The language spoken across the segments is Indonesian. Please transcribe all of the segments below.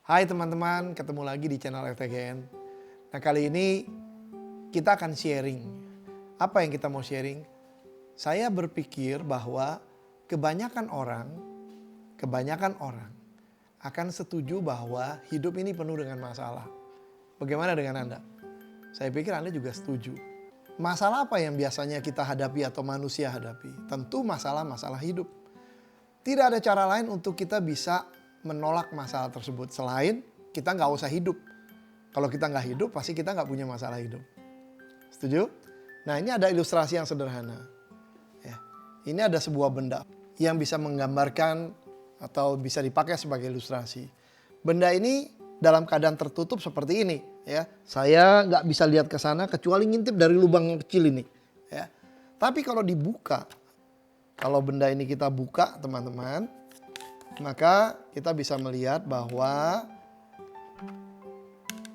Hai teman-teman, ketemu lagi di channel FTGN. Nah kali ini kita akan sharing. Apa yang kita mau sharing? Saya berpikir bahwa kebanyakan orang akan setuju bahwa hidup ini penuh dengan masalah. Bagaimana dengan Anda? Saya pikir Anda juga setuju. Masalah apa yang biasanya kita hadapi atau manusia hadapi? Tentu masalah-masalah hidup. Tidak ada cara lain untuk kita bisa menolak masalah tersebut selain kita nggak usah hidup. Kalau kita nggak hidup pasti kita nggak punya masalah hidup. Setuju? Nah ini ada ilustrasi yang sederhana. Ya. Ini ada sebuah benda yang bisa menggambarkan atau bisa dipakai sebagai ilustrasi. Benda ini dalam keadaan tertutup seperti ini. Ya, saya nggak bisa lihat ke sana kecuali ngintip dari lubang yang kecil ini. Ya. Tapi kalau dibuka, kalau benda ini kita buka teman-teman, maka kita bisa melihat bahwa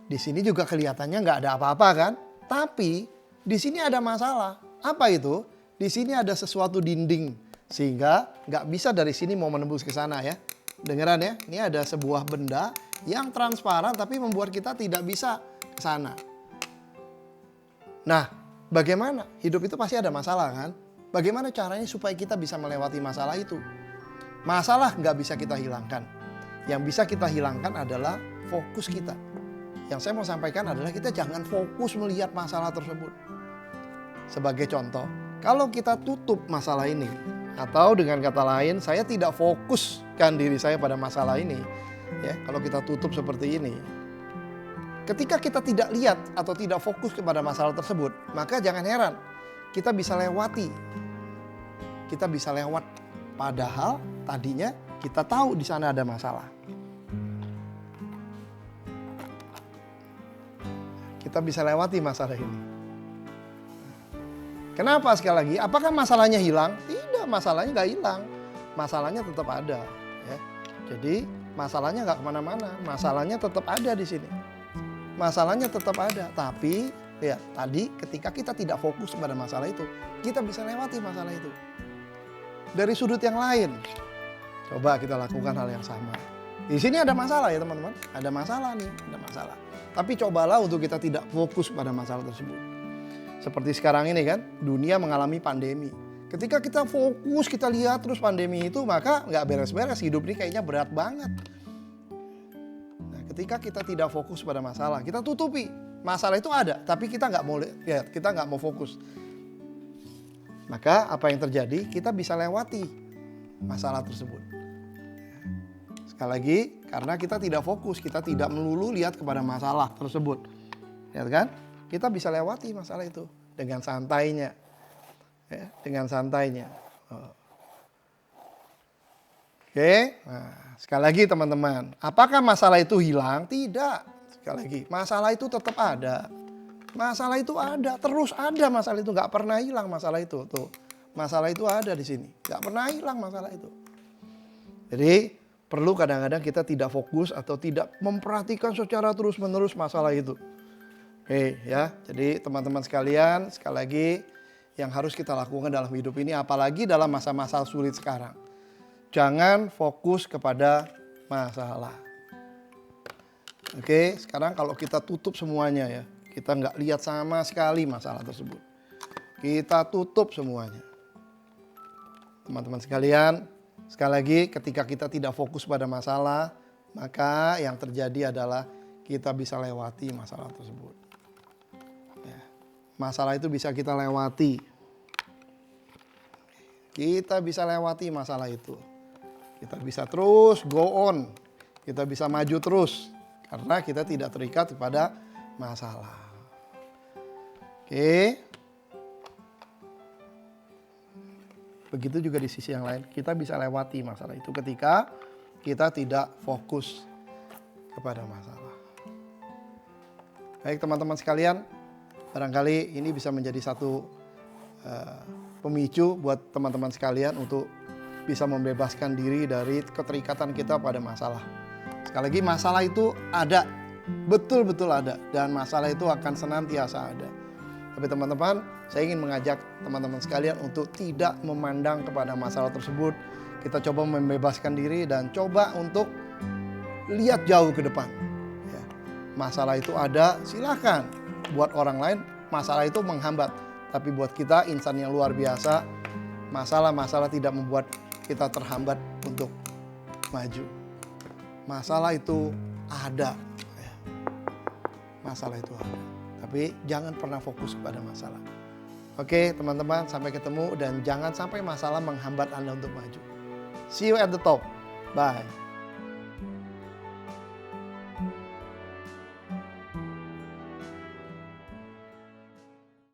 di sini juga kelihatannya nggak ada apa-apa kan? Tapi di sini ada masalah. Apa itu? Di sini ada sesuatu dinding sehingga nggak bisa dari sini mau menembus ke sana ya. Dengeran ya? Ini ada sebuah benda yang transparan tapi membuat kita tidak bisa ke sana. Nah, bagaimana? Hidup itu pasti ada masalah kan? Bagaimana caranya supaya kita bisa melewati masalah itu? Masalah nggak bisa kita hilangkan. Yang bisa kita hilangkan adalah fokus kita. Yang saya mau sampaikan adalah kita jangan fokus melihat masalah tersebut. Sebagai contoh, kalau kita tutup masalah ini, atau dengan kata lain, saya tidak fokuskan diri saya pada masalah ini. Ya, kalau kita tutup seperti ini, ketika kita tidak lihat atau tidak fokus kepada masalah tersebut, maka jangan heran kita bisa lewati. Kita bisa lewat. Padahal tadinya kita tahu di sana ada masalah. Kita bisa lewati masalah ini. Kenapa sekali lagi? Apakah masalahnya hilang? Tidak, masalahnya nggak hilang. Masalahnya tetap ada. Ya. Jadi masalahnya nggak kemana-mana. Masalahnya tetap ada di sini. Masalahnya tetap ada. Tapi ya tadi ketika kita tidak fokus pada masalah itu, kita bisa lewati masalah itu. Dari sudut yang lain. Coba kita lakukan hal yang sama. Di sini ada masalah ya teman-teman. Ada masalah nih, ada masalah. Tapi cobalah untuk kita tidak fokus pada masalah tersebut. Seperti sekarang ini kan, dunia mengalami pandemi. Ketika kita fokus, kita lihat terus pandemi itu, maka nggak beres-beres. Hidup ini kayaknya berat banget. Nah, ketika kita tidak fokus pada masalah, kita tutupi. Masalah itu ada, tapi kita nggak mau lihat, kita nggak mau fokus. Maka apa yang terjadi? Kita bisa lewati masalah tersebut. Sekali lagi, karena kita tidak fokus, kita tidak melulu lihat kepada masalah tersebut. Lihat kan? Kita bisa lewati masalah itu dengan santainya. Ya, dengan santainya. Oke, nah, sekali lagi teman-teman. Apakah masalah itu hilang? Tidak. Sekali lagi, masalah itu tetap ada. Masalah itu ada, terus ada masalah itu, nggak pernah hilang masalah itu. Tuh, masalah itu ada di sini, nggak pernah hilang masalah itu. Jadi perlu kadang-kadang kita tidak fokus atau tidak memperhatikan secara terus-menerus masalah itu. Oke ya, jadi teman-teman sekalian, sekali lagi yang harus kita lakukan dalam hidup ini, apalagi dalam masa-masa sulit sekarang. Jangan fokus kepada masalah. Oke, sekarang kalau kita tutup semuanya ya. Kita nggak lihat sama sekali masalah tersebut. Kita tutup semuanya. Teman-teman sekalian, sekali lagi ketika kita tidak fokus pada masalah, maka yang terjadi adalah kita bisa lewati masalah tersebut. Ya, masalah itu bisa kita lewati. Kita bisa lewati masalah itu. Kita bisa terus go on. Kita bisa maju terus. Karena kita tidak terikat kepada masalah. Oke. Begitu juga di sisi yang lain, kita bisa lewati masalah itu ketika kita tidak fokus kepada masalah. Baik teman-teman sekalian, barangkali ini bisa menjadi satu pemicu buat teman-teman sekalian untuk bisa membebaskan diri dari keterikatan kita pada masalah. Sekali lagi, masalah itu ada, betul-betul ada, dan masalah itu akan senantiasa ada. Tapi teman-teman, saya ingin mengajak teman-teman sekalian untuk tidak memandang kepada masalah tersebut. Kita coba membebaskan diri dan coba untuk lihat jauh ke depan. Ya. Masalah itu ada, silakan. Buat orang lain, masalah itu menghambat. Tapi buat kita, insan yang luar biasa, masalah-masalah tidak membuat kita terhambat untuk maju. Masalah itu ada. Ya. Masalah itu ada. Tapi jangan pernah fokus pada masalah. Oke teman-teman, sampai ketemu dan jangan sampai masalah menghambat Anda untuk maju. See you at the top. Bye.